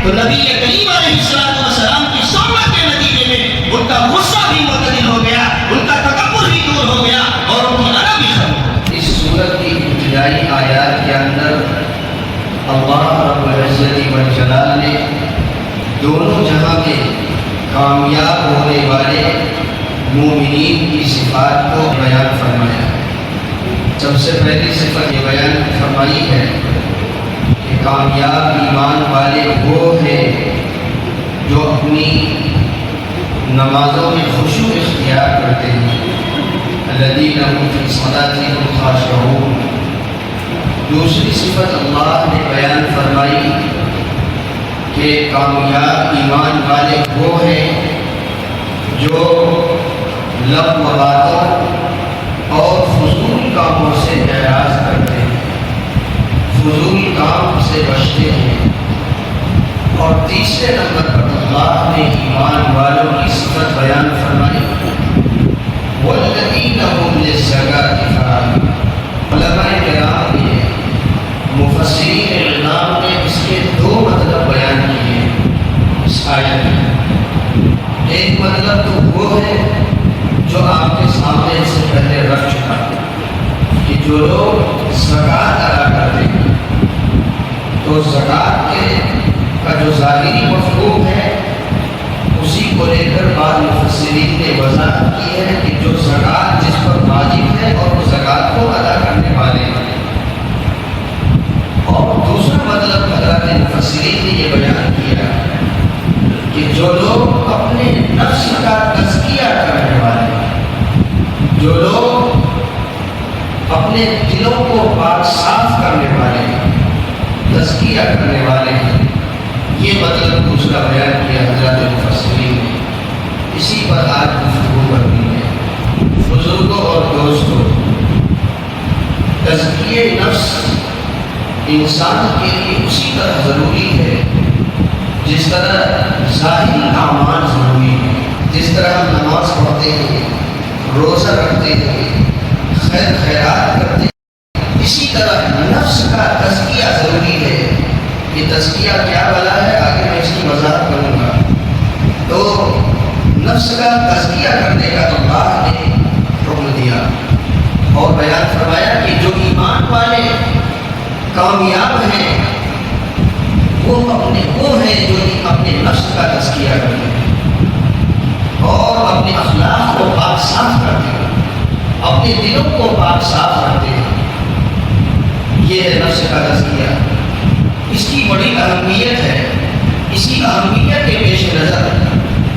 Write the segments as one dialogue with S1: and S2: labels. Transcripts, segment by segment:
S1: تو نبی کریم علیہ السلام کی صحبت کے نتیجے میں ان کا غصہ بھی معتدل ہو گیا، ان کا تکبر بھی دور ہو گیا اور ان کی انا بھی ختم ہو گئی۔
S2: اس سورت کی ابتدائی آیات کے اندر اللہ رب العزت والجلال نے دونوں جہاں میں کامیاب ہونے والے مومنین کی صفات کو بیان فرمایا۔ سب سے پہلی صفت یہ بیان فرمائی ہے کہ کامیاب ایمان والے وہ ہیں جو اپنی نمازوں میں خشوع اختیار کرتے ہیں۔ الذین هم فی صلاتهم خاشعون۔ دوسری صفت اللہ نے بیان فرمائی کہ کامیاب ایمان والے وہ ہیں جو لغو باتوں اور فضول کاموں سے اعراض کرتے ہیں، فضول کام سے بچتے ہیں۔ اور تیسرے نمبر پر اللہ نے ایمان والوں کی صفت بیان فرمائی والذین هم للزکاۃ فاعلون۔ علماء کرام نے مفسرین اعلام نے اس کے دو مطلب بیان کیے اس آیت میں۔ ایک مطلب تو وہ ہے جو آپ کے سامنے سے پہلے رکھ چکا کہ جو لوگ زکوٰۃ ادا کرتے ہیں تو زکوٰۃ کا جو ظاہری مفہوم ہے اسی کو لے کر بعض مفسرین نے وضاحت کی ہے کہ جو زکوٰۃ جس پر واجب ہے اور وہ زکوٰۃ کو ادا کرنے والے ہیں۔ اور دوسرا مطلب حضرات مفسرین نے یہ بیان کیا کہ جو لوگ اپنے نفس کا تزکیہ کرنے والے ہیں، جو لوگ اپنے دلوں کو پاک صاف کرنے والے ہیں، تزکیہ کرنے والے ہیں، یہ مطلب دوسرا بیان کیا حضرات مفسرین نے۔ اسی پر آج گفتگو کرنی ہے۔ بزرگوں اور دوستوں، تزکیہ نفس انسان کے لیے اسی طرح ضروری ہے جس طرح ظاہری اعمال ضروری ہے۔ جس طرح ہم نماز پڑھتے ہیں، روزہ رکھتے ہیں، خیر خیرات کرتے ہیں، اسی طرح نفس کا تزکیہ ضروری ہے۔ یہ تزکیہ کیا بلا ہے آگے میں اس کی وضاحت کروں گا۔ تو نفس کا تزکیہ کرنے کا اللہ نے حکم دیا اور بیان فرمایا کہ جو ایمان والے کامیاب ہیں وہ ہیں جو اپنے نفس کا تزکیہ کرتے ہیں اور اپنے اخلاق کو پاک صاف کرتے ہیں، اپنے دلوں کو پاک صاف کرتے ہیں۔ یہ ہے نفس کا تزکیہ۔ اس کی بڑی اہمیت ہے۔ اسی اہمیت کے پیش نظر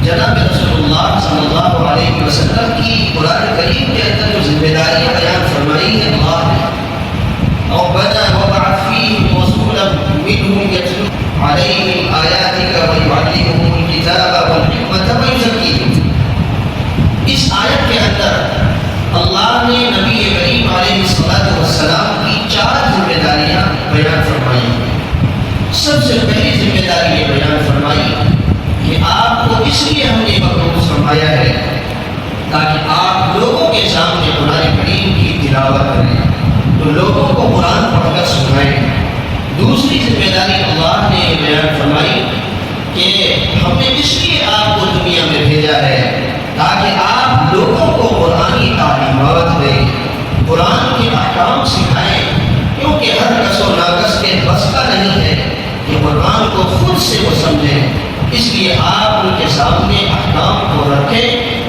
S2: جناب رسول اللہ صلی اللہ علیہ وسلم کی قرآن کریم کے اندر جو ذمہ داریاں بیان فرمائی ہیں اللہ نے، ربنا وابعث فیہم رسولا منہم یتلو علیہم آیاتک ویعلمہم الکتاب والحکمۃ ویزکیہم۔ اس آیت کے اندر اللہ نے نبی کریم علیہ السلام کی 4 ذمہ داریاں بیان فرمائی ہیں۔ سب سے پہلی ذمہ داری یہ بیان فرمائی کہ آپ کو اس لیے ہم نے مبعوث فرمایا ہے تاکہ آپ لوگوں کے سامنے قرآن کریم کی تلاوت کریں، تو لوگوں کو قرآن پڑھ کر سنائیں۔ دوسری ذمہ داری اللہ نے بیان فرمائی کہ ہم نے اس لیے آپ کو دنیا میں بھیجا ہے تاکہ آپ لوگوں کو قرآنی تعلیمات دیں، قرآن کے احکام سکھائیں، کیونکہ ہر کس و ناقص کے بس کا نہیں ہے کہ قرآن کو خود سے وہ سمجھیں۔ اس لیے آپ ان کے سامنے احکام کو رکھیں،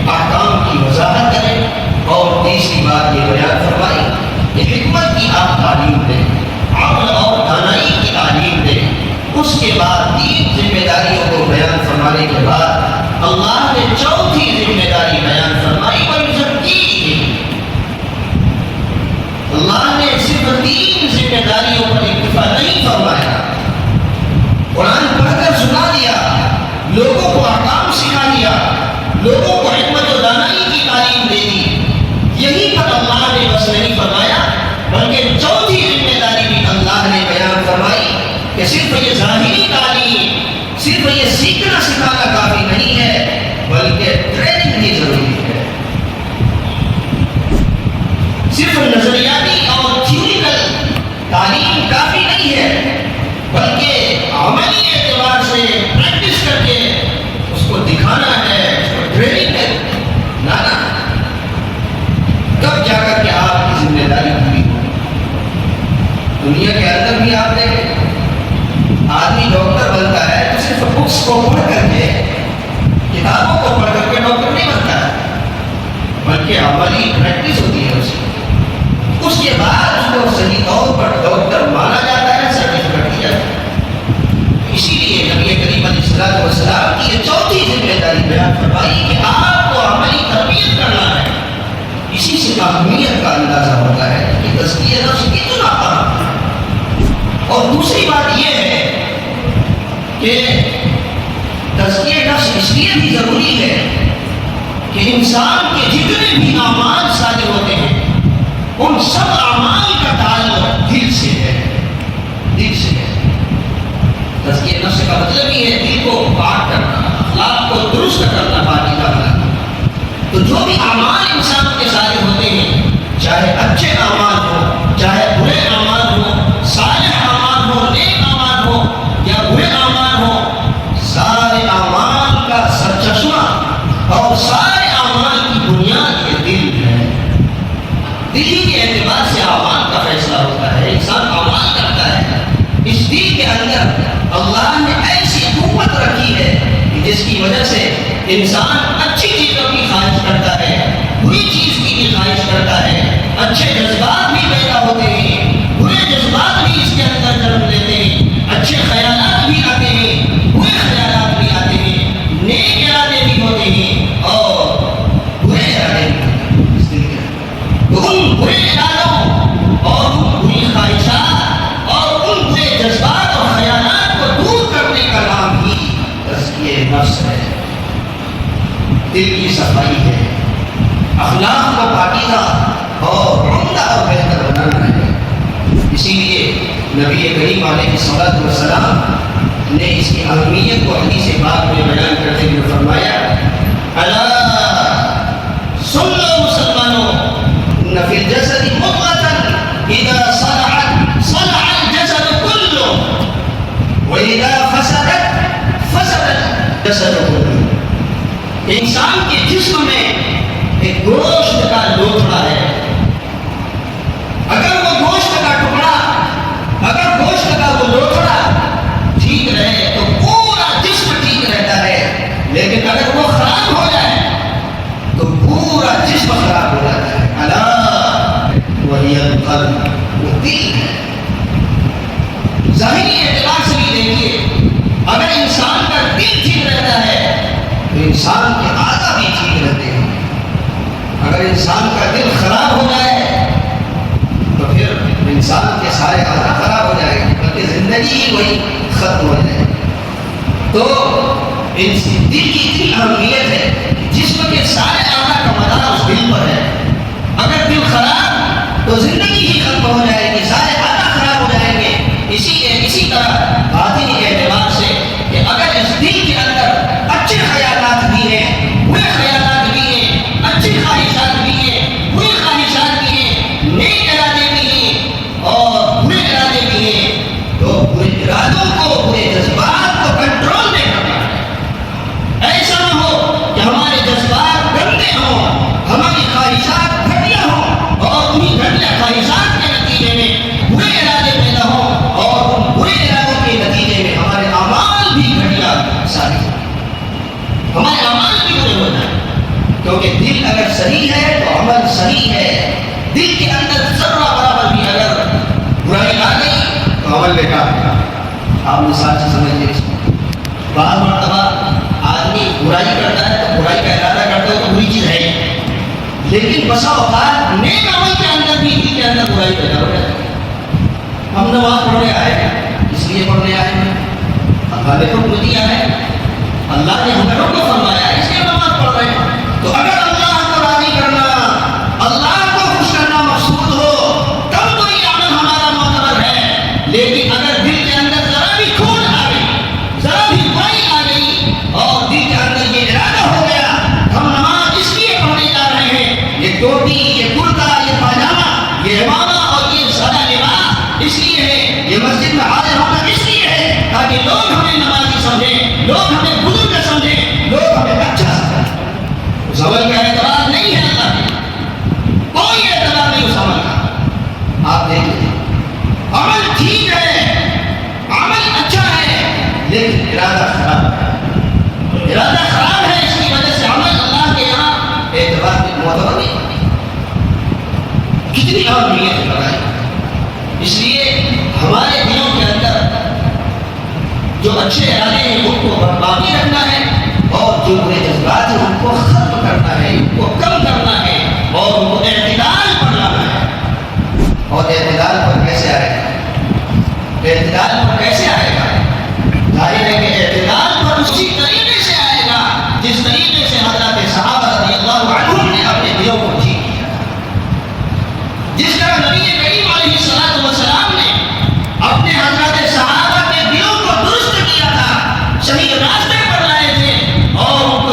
S2: احکام کی وضاحت کریں۔ اور تیسری بات یہ بیان فرمائی کہ حکمت کی آپ تعلیم دیں، عقل اور دانائی کی تعلیم دیں۔ اس کے بعد 3 ذمہ داریوں کو بیان فرمانے کے بعد اللہ نے 4تھی ذمہ داری بیان فرمائی وَيُزَكِّيهِمْ۔ اللہ نے صرف 3 ذمہ داریوں پر اکتفا نہیں فرمایا، قرآن پڑھ کر سنا دیا، لوگوں کو احکام سکھا دیا، لوگوں کو حکمت و دانائی کی تعلیم دے دی، یہی پر اللہ نے بس نہیں فرمایا بلکہ 4تھی ذمہ داری بھی اللہ نے بیان فرمائی کہ صرف یہ ظاہری تعلیم، صرف یہ سیکھنا سکھانا کافی نہیں ہے بلکہ ٹریننگ بھی ضروری ہے۔ صرف نظریاتی اور تھیوریکل تعلیم کافی نہیں ہے بلکہ عملی اعتبار سے تعلیم بیان فرمائی کہ آپ کو عملی تربیت کرنا ہے. اسی سے اہمیت کا اندازہ ہوتا ہے کہ تزکیہ نفس کتنا اہم ہے. اور دوسری بات یہ ہے کہ تزکیہ نفس اس لیے بھی ضروری ہے کہ انسان کے جتنے بھی اعمال صادر ہوتے ہیں ان سب اعمال کا تعلق دل سے ہے. دل سے ہے. تزکیہ نفس کا مطلب یہ ہے دل کو پاک کرنا، اخلاق کو درست کرنا، پاکی کرنا. تو جو بھی اعمال انسان کے صادر ہوتے ہیں، چاہے اچھے اعمال ہوں، چاہے برے اعمال ہوں، صالح اعمال ہوں، نیک اعمال ہوں یا برے اعمال ہوں، سارے اعمال کا سرچشمہ اور سارے اعمال کی بنیاد یہ دل ہے. دل ہی کے اعتبار سے اعمال کا فیصلہ ہوتا ہے. انسان اعمال کرتا ہے. اس دل کے اندر اللہ نے ایسی قوت رکھی ہے کہ جس کی وجہ سے انسان اچھی چیزوں کی خواہش کرتا ہے، بری چیز کی بھی خواہش کرتا ہے. اچھے جذبات بھی پیدا ہوتے ہیں، برے جذبات بھی اس کے اندر جنم لیتے ہیں. اچھے خیالات بھی آتے ہیں، برے خیالات بھی آتے ہیں. نیک ارادے بھی ہوتے ہیں اور برے ارادے بھی ہوتے ہیں اس دل کے اندر. تو ان برے ارادوں اور ان بری خواہشات اور ان برے جذبات اور خیالات کو دور کرنے کا نام ہی تزکیہ نفس ہے. دل کی صفائی ہے، اخلاق کو پاکیزہ اور عمدہ اور بہتر بنانا ہے. اسی لیے نبی کریم علیہ الصلوۃ والسلام نے اس کی اہمیت کو حدیث پاک میں بیان کرتے ہوئے فرمایا: الا سن لو مسلمانوں، ان فی الجسد مضغۃ اذا صلحت صلح الجسد كله واذا فسدت فسد الجسد كله. انسان کے جسم میں ایک گوشت کا لوتھڑا ہے. اگر وہ گوشت کا ٹکڑا، اگر گوشت کا وہ لوتھڑا ٹھیک رہے تو پورا جسم ٹھیک رہتا ہے. لیکن اگر وہ خراب ہو جائے تو پورا جسم خراب ہو جاتا ہے. الا وہی القلب، وہ دل ہے. ظاہری اعتبار سے بھی دیکھیے، اگر انسان کا دل ٹھیک رہتا ہے تو انسان کے اعضاء بھی ٹھیک رہتے ہیں. اگر انسان کا دل خراب ہو جائے تو پھر انسان کے سارے اعضاء خراب ہو جائے گا، بلکہ زندگی ہی وہی ختم ہو جائے گی. تو دل کی اتنی اہمیت ہے، جسم کے سارے اعضاء کا مدار اس دل پر ہے. اگر دل خراب تو زندگی ہی ختم ہو جائے گی، سارے اعضاء خراب ہو جائیں گے. اسی طرح باطنی اعتبار سے کہ اگر اس دل کے اندر اچھے خیالات بھی ہیں، برے خیالات بھی ہیں، اچھی خواہشات بھی ہیں، بری خواہشات بھی ہیں، نیک ارادے بھی ہیں اور برے ارادے بھی ہیں، تو برے ارادوں کو، برے جذبات کو کنٹرول نہیں کرنا ہے. ایسا نہ ہو کہ ہمارے جذبات گندے ہوں، ہماری خواہشات گھٹیا ہوں اور انہیں گھٹیا خواہشات کے نتیجے میں برے ارادے پیدا ہوں اور ان برے ارادوں کے نتیجے میں ہمارے اعمال بھی گھٹیا ساری، ہمارے اعمال بھی برے ہو جائیں. کیونکہ دل اگر صحیح ہے تو عمل صحیح ہے. دل کے اندر ذرہ برابر بھی اگر برائی آ گئی تو عمل بیکار ہے. آپ مثال سے سمجھیے اس کو. بعض مرتبہ آدمی برائی کرتا ہے تو برائی کا ارادہ کرتا ہے تو بری چیز ہے، لیکن بسا اوقات نیک عمل کے اندر بھی دل کے اندر برائی پیدا ہو جاتی ہے. ہم نماز پڑھنے آئے ہیں، اس لیے پڑھنے آئے ہیں، اللہ نے حکم دیا ہے، اللہ نے ہمیں حکم فرمایا ہے، اس لیے نماز پڑھ رہے ہیں. تو اگر اللہ کو راضی کرنا، اللہ کو خوش کرنا مقصود ہو تب تو یہ عمل ہمارا معتبر ہے. لیکن اگر دل کے اندر ذرا بھی کھوٹ آ گئی، ذرا بھی برائی آ گئی اور دل کے اندر یہ ارادہ ہو گیا ہم نماز اس لیے پڑھنے جا رہے ہیں، یہ ٹوپی، یہ کرتا، یہ پاجامہ، یہ امامہ اور یہ سادہ لباس اس لیے ہے، یہ مسجد میں حاضر ہونا اس لیے ہے تاکہ لوگ ہمیں نمازی سمجھیں، لوگ ہمیں بزرگ سمجھیں، لوگ ہمیں اعتدال پر کیسے آئے گا؟ ظاہر ہے کہ اعتدال پر اسی طریقے سے آئے گا جس طریقے سے حضرت صحابہ رضی اللہ عنہم نے اپنے دلوں کو ٹھیک کیا، جس طرح نبی کریم علیہ الصلوۃ والسلام نے اپنے حضرت صحابہ کے دلوں کو درست کیا تھا، صحیح راستے پر لائے تھے اور ان کو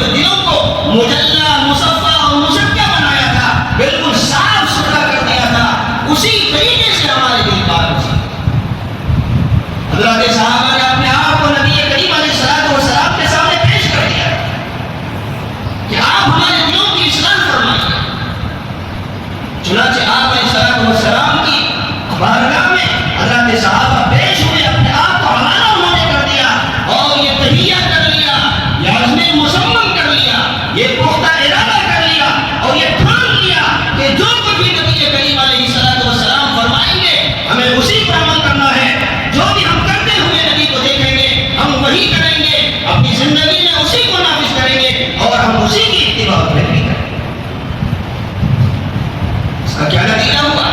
S2: دلوں کو مجلہ مصفہ اور مزکہ بنایا تھا، بالکل صاف ستھرا کر دیا تھا، اسی طریقے سے ہمارے دل پاک ہوئے۔ حضرت صحابہ نے اپنے آپ کو نبی کریم علیہ الصلوۃ والسلام کے سامنے پیش کر دیا کہ آپ ہمارے دلوں کی اصلاح فرمائیے۔ چنانچہ آپ علیہ الصلوۃ والسلام کی بارگاہ میں حضرت صحابہ پیش ہوئے، اپنے آپ کو حوالہ انہوں نے کر دیا اور یہ تہیہ کر لیا، یہ عزم مصمم کر لیا، یہ پختہ ارادہ کر لیا اور یہ ٹھان لیا کہ جو کچھ بھی نبی کریم علیہ الصلوۃ والسلام فرمائیں گے ہمیں اسی پر عمل کرنا ہے، جو بھی ہم کرتے ہوئے نبی کو دیکھیں گے ہم وہی کریں گے، اپنی زندگی میں اسی کو نافذ کریں گے اور ہم اسی کی اتباع کریں گے۔ اس کا کیا نتیجہ ہوا؟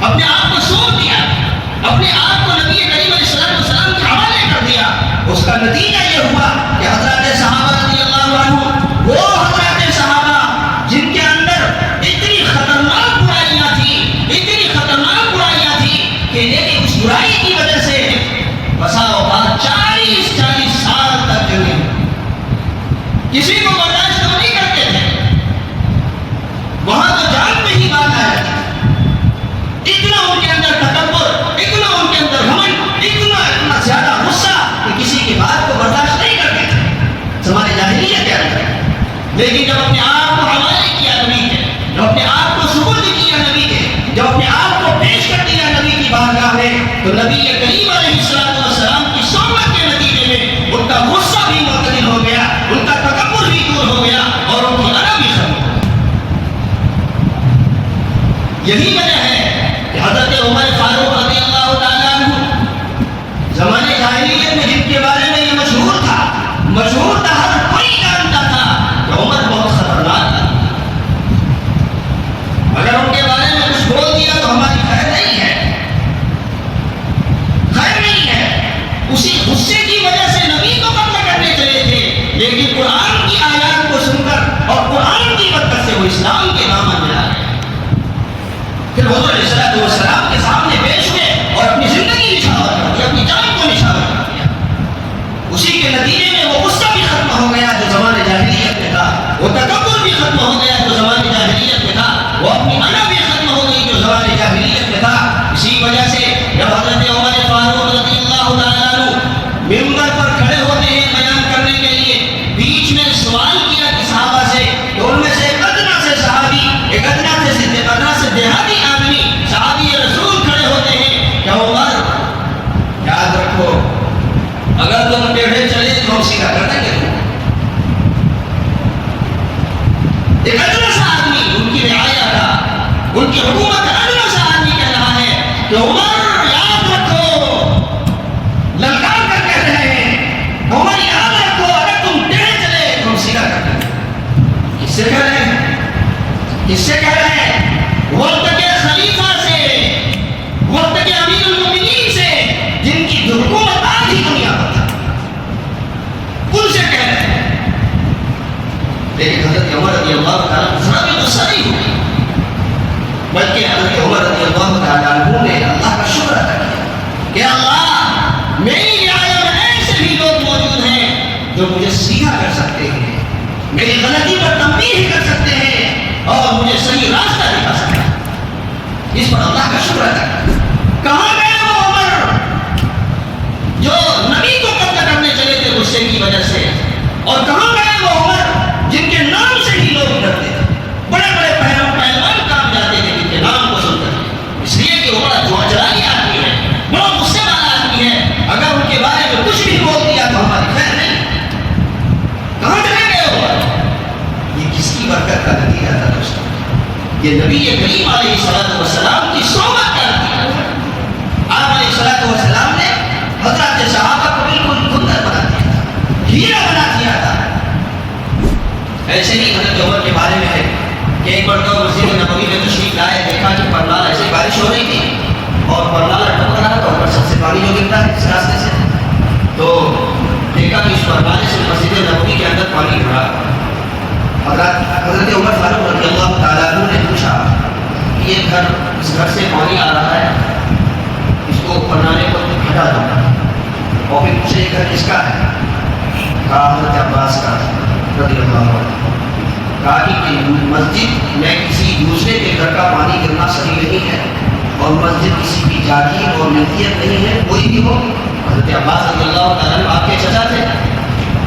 S2: اپنے آپ کو سونپ دیا، اپنے آپ کو نبی کریم علیہ الصلوۃ والسلام کے حوالے کر دیا۔ اس کا نتیجہ یہ ہوا کہ حضرت صحابہ رضی اللہ عنہ، وہ حضرت صحابہ جن کے اندر اتنی خطرناک برائیاں تھیں کہ لیکن اس برائی کی وجہ سے بسا اوقات 40 سال تک جنگیں، کسی کو برداشت نہیں کرتے تھے، وہاں تو جان میں ہی بات آ جاتی تھی۔ اتنا ان کے اندر تکبر، اتنا ان کے اندر گھمنڈ، اتنا زیادہ غصہ کہ کسی کی بات کو برداشت نہیں کرتے تھے، زمانے جاہلیت کے اندر۔ لیکن جب اپنے آپ کو حوالے کیا نبی کے، جب اپنے آپ کو سپرد کیا نبی کے، جب اپنے آپ کو پیش کر دیا نبی کی بارگاہ میں، تو نبی کریم علیہ الصلوۃ والسلام کی صحبت کے نتیجے میں ان کا غصہ بھی معتدل ہو گیا، ان کا تکبر بھی دور ہو گیا اور ان کی انا بھی ختم ہو گئی۔ یہی وجہ ہے کہ حضرت عمر فاروق رضی اللہ تعالیٰ عنہ زمانے جاہلیت میں جن کے بارے میں یہ مشہور تھا، ہر کوئی جانتا تھا کہ عمر بہت خطرناک تھا، اگر ان کے بارے میں کچھ بول دیا تو ہماری خیر نہیں ہے۔ اسی غصے کی وجہ سے نبی کو قتل کرنے چلے تھے، لیکن قرآن کی آیات کو سن کر اور قرآن کی برکت سے وہ اسلام کے دامن میں آ گئے۔ پھر حضور علیہ الصلوۃ والسلام کے سامنے پیش ہوئے اور اپنی زندگی نچھاور کر دی، اپنی جان کو نچھاور کر دیا۔ اسی کے نتیجے میں وہ غصہ بھی ختم ہو گیا جو زمانے جاہلیت میں تھا، وہ تکبر بھی ختم ہو گیا جو زمانے جاہلیت میں تھا، وہ اپنی انا بھی ختم ہو گئی جو زمانے جاہلیت میں تھا۔ اسی وجہ سے جب حضرت عمر فاروق رضی اللہ تعالیٰ عنہ ممبر پر کھڑے ہوتے ہیں بیان کرنے کے لیے، بیچ میں سوال کیا کہ صحابہ سے، تو ان میں سے ایک ادنا سے صحابی، ایک ادنا سے دیہاتی آدمی صحابی رسول کھڑے ہوتے ہیں کہ عمر یاد رکھو اگر تم ٹیڑھے چلے تو ہم سیدھا کر دیں گے۔ ایک ادنا سا آدمی، ان کی رعایا کا، ان کی حکومت کا ادنا سا آدمی کہہ رہا ہے کہ عمر یاد رکھو، للکار کر کہہ رہے ہیں عمر یاد رکھو اگر تم ٹیڑھے چلے تو ہم سیدھا کر دیں گے۔ کس سے کہہ رہے ہیں؟ کس سے کہہ رہے ہیں؟ وقت کے خلیفہ سے، وقت کے امیر المؤمنین سے، جن کی حکومت آج ہی دنیا پر تھا، ان سے کہہ رہے ہیں۔ لیکن حضرت عمر رضی اللہ تعالیٰ ذرا بھی غصہ نہیں ہوئی، بلکہ حضرت عمر رضی اللہ تعالیٰ عنہ نے اللہ کا شکر ادا کیا کہ اللہ میری رعایا میں ایسے بھی لوگ موجود ہیں جو مجھے سیدھا کر سکتے ہیں، میری غلطی پر تنبیہ کر سکتے ہیں اور مجھے صحیح راستہ دکھا سکتے ہیں۔ اس پر اللہ کا شکر ادا کیا۔ کہاں گئے وہ عمر جو نبی کو قتل کرنے چلے تھے غصے کی وجہ سے، اور کہاں گئے وہ عمر جن کے نام سے ہی لوگ ڈرتے تھے، بڑے بڑے پہلوان کام جاتے تھے جن کے نام کو سن کر، اس لیے کہ وہ بڑا جوہجلالی آدمی ہے، بڑا غصے والا آدمی ہے، اگر ان کے بارے میں کچھ بھی بول دیا تو ہماری خیر نہیں۔ کہاں چلے گئے عمر؟ یہ کس کی برکت کا نتیجہ تھا دوستوں؟ یہ نبی کریم علیہ الصلوۃ والسلام کی صحبت کا نتیجہ تھا۔ آپ علیہ الصلوۃ والسلام نے حضرت صحابہ کو بالکل بندر بنا دیا تھا، ہیرا بنا دیا تھا۔ ایسے ہی حضرت عمر کے بارے میں ہے کہ ایک مرتبہ مسجد نبوی میں تشریف لائے، دیکھا کہ پردہ ایسے بارش ہو رہی تھی، اور پرنالہ ٹپک رہا تھا، اوپر سب سے پانی جو گرتا ہے اس راستے سے، تو دیکھا کہ اس پرنالے سے مسجد نبوی کے اندر پانی گر رہا۔ حضرت عمر فاروق رضی اللہ تعالیٰ عنہ نے پوچھا کہ یہ گھر، اس گھر سے پانی آ رہا ہے، اس کو پرنالے کو ہٹا دو، اور پھر پوچھے یہ گھر کس کا ہے؟ کہا حضرت عباس کا رضی اللہ عنہ۔ کہا کہ مسجد میں کسی دوسرے کے گھر کا پانی گرنا صحیح نہیں ہے، اور مسجد کسی کی جاگیر اور ملکیت نہیں ہے، کوئی بھی ہو۔ حضرت عباس رضی اللہ تعالیٰ عنہ آپ کے چچا تھے،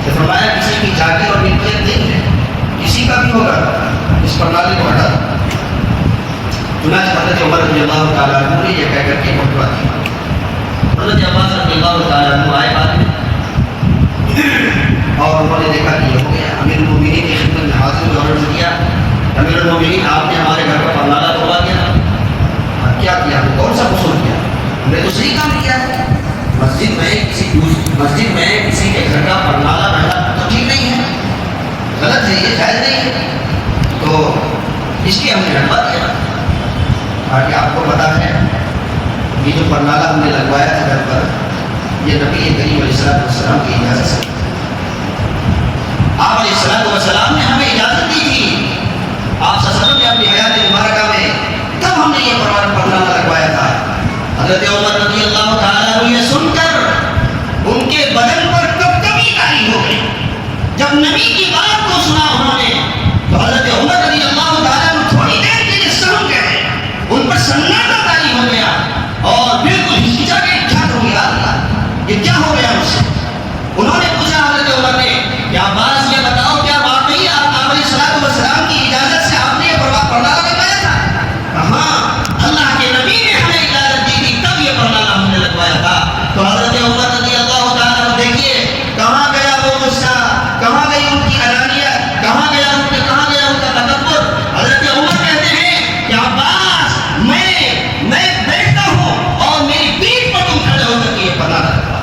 S2: تو فرمایا کسی کی جاگیر اور ملکیت نہیں ہے، کسی کا بھی ہوگا، اس پرنالے کو ہٹا دو۔ چنانچہ حضرت عمر رضی اللہ تعالیٰ عنہ نے یہ کہہ کر کے فتویٰ دیا۔ حضرت عباس رضی اللہ تعالیٰ عنہ آئے بعد میں اور انہوں نے دیکھا کہ یہ ہو گیا۔ امیر المومنین کی خدمت میں حاضر ہوئے اور عرض کیا، امیر المومنین آپ نے ہمارے گھر کا پرنالہ توڑوا دیا، کیا کیا؟ کون سا قصور کیا؟ ہم نے تو صحیح کام کیا ہے۔ مسجد میں کسی کے گھر کا پرنالہ بہنا تو ٹھیک نہیں ہے، غلط ہے، یہ جائز نہیں ہے، تو اس لیے ہم نے ہٹوا دیا۔ تاکہ آپ کو پتا ہے یہ جو پرنالہ ہم نے لگوایا تھا گھر پر، یہ نبی کریم علیہ السلام کی اجازت سے، آپ علیہ السلام نے ہمیں اجازت دی تھی، آپ صلی اللہ علیہ وسلم نے اپنی حیات مبارکہ میں تب ہم نے یہ پرنالہ لگوایا تھا۔ حضرت عمر رضی اللہ تعالیٰ عنہ یہ سن کر ان کے بدن پر کبکبی طاری ہو گئی۔ جب نبی کی بات کو سنا انہوں نے، تو حضرت عمر رضی اللہ تعالیٰ عنہ تھوڑی دیر کے لیے سمجھ گئے، ان پر سناٹا طاری ہو گیا اور بالکل ہچکچا کے کیا ہو گیا، اللہ یہ کیا ہو گیا مجھ سے؟ انہوں نے پوچھا حضرت عمر نے، کیا عباس یہ بتاؤ کیا واقعی آپ علیہ السلام کی اجازت سے آپ نے یہ پرنالہ لگوایا تھا؟ ہاں، اللہ کے نبی نے ہمیں اجازت دی تھی تب یہ پرنالہ ہم نے لگوایا تھا۔ تو حضرت عمر رضی اللہ تعالیٰ عنہ دیکھیے کہاں گیا وہ غصہ، کہاں گئی ان کی علانیت، کہاں گیا ان کا تکبر۔ حضرت عمر کہتے ہیں کہ عباس میں بیٹھتا ہوں اور میری پیٹھ پر تم کھڑے ہو کر کے یہ پرنالہ لگوا،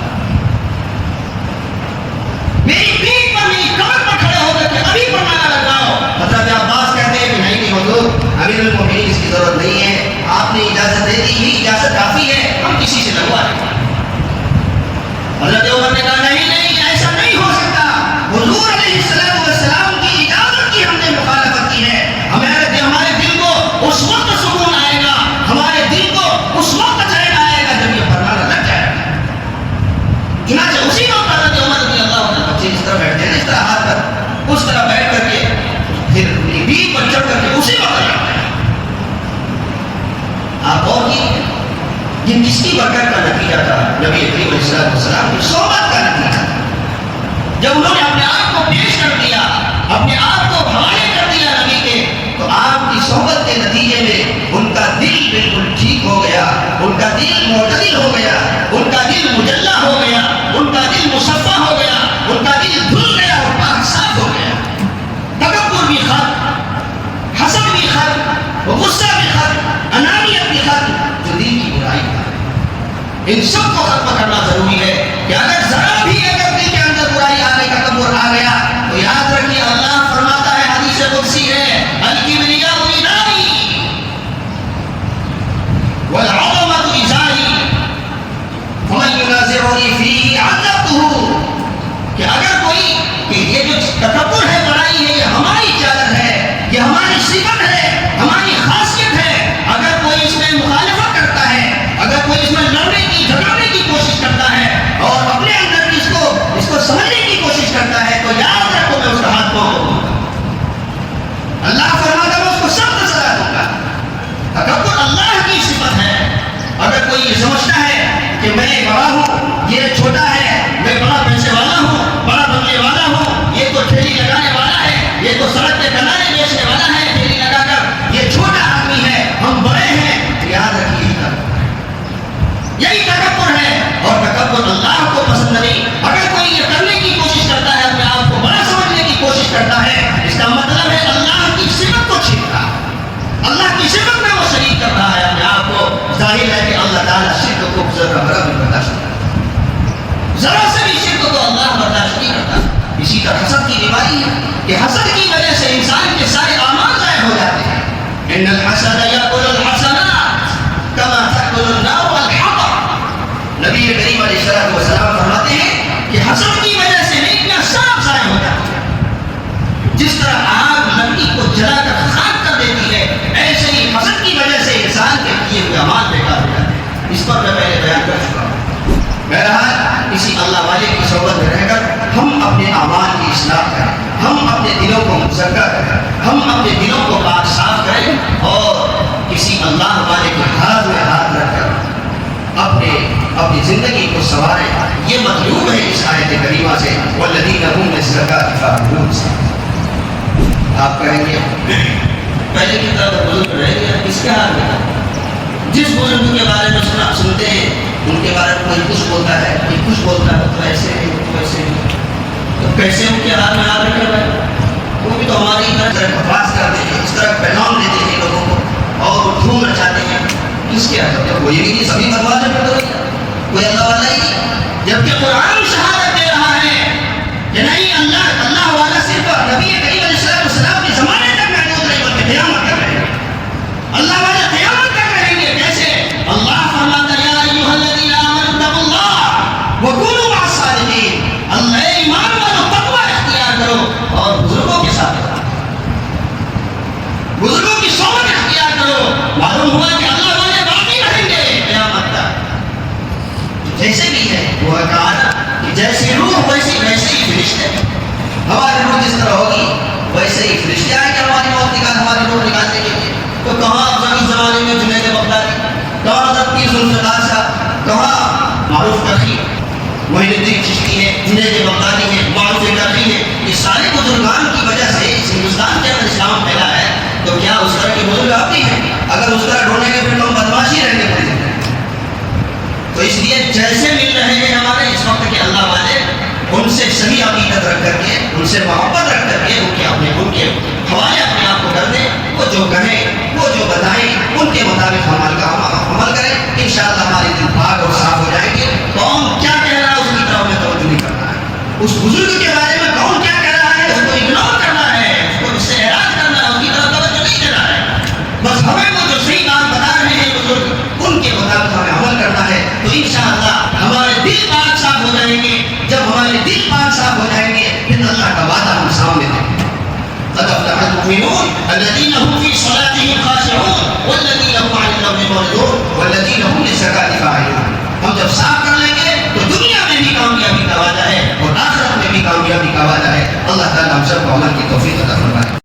S2: میری پیٹھ پر، میری کمر پر کھڑے ہو کر کے ابھی پرنالہ لگواؤ۔ حضرت عباس کہتے ہیں کہ نہیں حضور، امیر المومنین اس کی ضرورت نہیں ہے، آپ نے اجازت دے دی، یہ اجازت کافی ہے، ہم کسی سے لگوا لیں گے۔ حضرت عمر نے کہا نہیں، ایسا نہیں ہو سکتا، حضور علیہ السلام کی اجازت کی ہم نے مخالفت کی ہے، ہمارے دل کو اس وقت سکون آئے گا، ہمارے دل کو اس وقت چین آئے گا جب یہ پرنالہ لگ جائے گا۔ چنانچہ اسی وقت حضرت عمر رضی اللہ عنہ بچے اس طرح بیٹھتے ہیں، اس طرح ہاتھ پر، اس طرح بیٹھ کر کے پھر بیڑ پر چڑھ کر کے اسی وقت آپ اور یہ کس کی برکت کا نتیجہ تھا؟ نبی کریم علیہ السلام کی صحبت کا نتیجہ تھا۔ جب انہوں نے اپنے آپ کو پیش کر دیا، اپنے آپ کو حوالے کر دیا نبی کے، تو آپ کی صحبت کے نتیجے میں ان کا دل بالکل ٹھیک ہو گیا، ان کا دل معتدل ہو گیا، ان کا دل مجلہ ہو گیا، ان کا دل مصفہ ہو گیا، ان کا دل دھل گیا اور پاک صاف ہو گیا۔ تکبر بھی ختم، حسد بھی ختم، غصہ بھی ختم، انانیت بھی ختم، جو دل کی برائی ہے، ان سب کو ختم کرنا ضروری ہے کہ اگر ذرا بھی دل کے اندر برائی آنے کا تکبر آ گیا تو یاد رکھیے اللہ فرماتا ہے، حدیث قدسی ہے، الکبریاء ردائی والعظمۃ ازاری فمن ینازعنی فیہ عذبتہ، کہ اگر کوئی کہ یہ جو تکبر ہے، بڑائی ہے، یہ ہماری چادر ہے، یہ ہماری صفت ہے، ہماری خاصیت ہے، اگر کوئی اس میں مخالفت کرتا ہے، اگر کوئی اس میں لڑنے کی جھگڑنے کی کوشش کرتا ہے اور اپنے اندر اس کو سمجھنے کی کوشش کرتا ہے، تو یاد رکھو میں اس کا ہاتھ پاؤں دوں گا، اللہ فرماتا ہے میں اس کو سخت سزا دوں گا۔ تکبر اللہ کی صفت ہے۔ اگر کوئی یہ سمجھتا ہے کہ میں بڑا ہوں، یہ چھوٹا ہے، میں بڑا پیسے والا ہوں، بڑا بنگلے والا ہوں، یہ تو ٹھیلی لگانے والا ہے، یہ تو سڑک کے کنارے بیچنے والا ہے ٹھیلی لگا کر، یہ چھوٹا آدمی ہے، ہم بڑے ہیں، یاد رکھیے یہی تکبر ہے، اور تکبر اللہ کو پسند نہیں۔ اگر کوئی یہ کرنے کی کوشش کرتا ہے، اپنے آپ کو بڑا سمجھنے کی کوشش کرتا ہے، اس کا مطلب ہے اللہ کی صفت کو چھین رہا ہے، اللہ کی صفت میں وہ شریک کر رہا ہے اپنے آپ کو۔ ظاہر ہے کہ اللہ تعالیٰ شرک کو ذرا بھی برداشت نہیں کرتا، ذرا سے بھی شرک کو اللہ برداشت نہیں کرتا۔ اسی طرح حسد کی بیماری ہے کہ حسد کی وجہ سے انسان کے سارے اعمال ضائع ہو جاتے ہیں۔ ان الحسد یاکل الحسنات کما تاکل النار نبی کریم علیہ الصلوۃ والسلام فرماتے ہیں کہ حسد کی وجہ سے نیکیاں سب ضائع ہو جاتی ہیں. جس طرح آگ لکڑی کو جلا کر خاک کر دیتی ہے، ایسے ہی حسد کی وجہ سے انسان کے کیے ہوئے اعمال بیکار ہو جاتے ہیں. اس پر میں پہلے بیان کر چکا ہوں. بہرحال کسی اللہ والے کی صحبت میں رہ کر ہم اپنے اعمال کی اصلاح کریں، ہم اپنے دلوں کو مزکہ کریں، ہم اپنے دلوں کو پاک صاف کریں اور کسی اللہ والے کے ہاتھ میں ہاتھ رکھ کر اپنی زندگی کو سنواریں. یہ مطلوب ہے اس آیت کریمہ سے، والذین هم للزکاۃ فاعلون سے. آپ کہیں گے پہلے کی طرح بزرگ رہ گیا، کس کے حال میں؟ جس بزرگ کے بارے میں سنتے ہیں ان کے بارے میں کوئی کچھ بولتا ہے، کوئی کچھ بولتا ہے، تو ایسے ویسے، تو کیسے ان کے ہاتھ میں ہاتھ رکھے ہوئے؟ وہ بھی تو ہماری طرح بکواس کرتے ہیں، اس طرح پیغام دیتے ہیں لوگوں کو اور دھوم رچاتے ہیں. کس کے حال میں؟ کوئی نہیں، سبھی برباد ہے، کوئی اللہ والا ہی نہیں. جبکہ قرآن شہادت دے رہا ہے کہ نہیں، اللہ والا صرف نبی کریم علیہ السلام کے زمانے تک محدود نہیں بلکہ قیامت تک رہیں گے. اللہ والا قیامت تک رہیں گے. کیسے؟ اللہ فرماتا ہے یا ایھا الذین آمنوا اتقوا اللہ وکونوا مع الصادقین. اللہ ایمان والو تقوی اختیار کرو اور بزرگوں کے ساتھ رہو، بزرگوں کی صحبت اختیار کرو. معلوم ہوا کہ اللہ والے باقی رہیں گے قیامت تک. جیسے بھی ہے وہ کہا کہ جیسے روح ویسے ہی فرشتے. ہماری روح جس طرح ہوگی ویسے ہی فرشتے آئیں گے ہماری موت نکال، ہماری روح نکالنے کے لیے. تو کہاں ابھی زمانے میں جنید بغدادی، کہاں حضرت پیر ذوالفقار صاحب، کہاں معروف کرخی معین الدین چشتی ہے، جنید بغدادی ہے، معروف کرخی ہے. یہ سارے بزرگان کی وجہ سے اس ہندوستان کے اندر اسلام پھیلا ہے. تو کیا اس طرح کے بزرگ آپ نہیں ہیں؟ اگر اس طرح ڈھونڈیں گے پھر تو ہم بدماشی رہیں گے پڑیں گے. تو اس لیے جیسے مل رہے ہیں ہمارے اس وقت کے اللہ والے، ان سے صحیح عقیدت رکھ کر کے، ان سے محبت رکھ کر کے ان کے حوالے اپنے آپ کو کر دیں. وہ جو کہیں، وہ جو بتائیں، ان کے مطابق عمل کریں. انشاءاللہ ہمارے دل پاک اور صاف ہو جائیں گے. کون کیا کہہ رہا ہے اس کی طرف ہمیں توجہ نہیں کرنا ہے. اس بزرگ کے بارے میں کون کیا کہہ رہا ہے اس کو اگنور کرنا ہے، اس کو اس سے اعراض کرنا ہے، اس کی طرف توجہ نہیں دینا ہے. بس ہمیں وہ جو صحیح بات بتا رہے ہیں بزرگ، ان کے مطابق ہمیں عمل کرنا ہے. تو انشاءاللہ ہمارے دل پاک صاف ہو جائیں گے. جب ہمارے دل پاک صاف ہو جائیں گے پھر اللہ کا وعدہ ہم سامنے دیں گے. قد افلح المؤمنون الذين هم في صلاتهم خاشعون والذين هم عن اللغو معرضون والذين هم للزكاة فاعلون. ہم جب صاف کر لیں گے تو دنیا میں بھی کامیابی کا وعدہ ہے اور آخرت میں بھی کامیابی کا وعدہ ہے. اللہ تعالیٰ ہم سب کو عمل کی توفیق عطا فرمائے.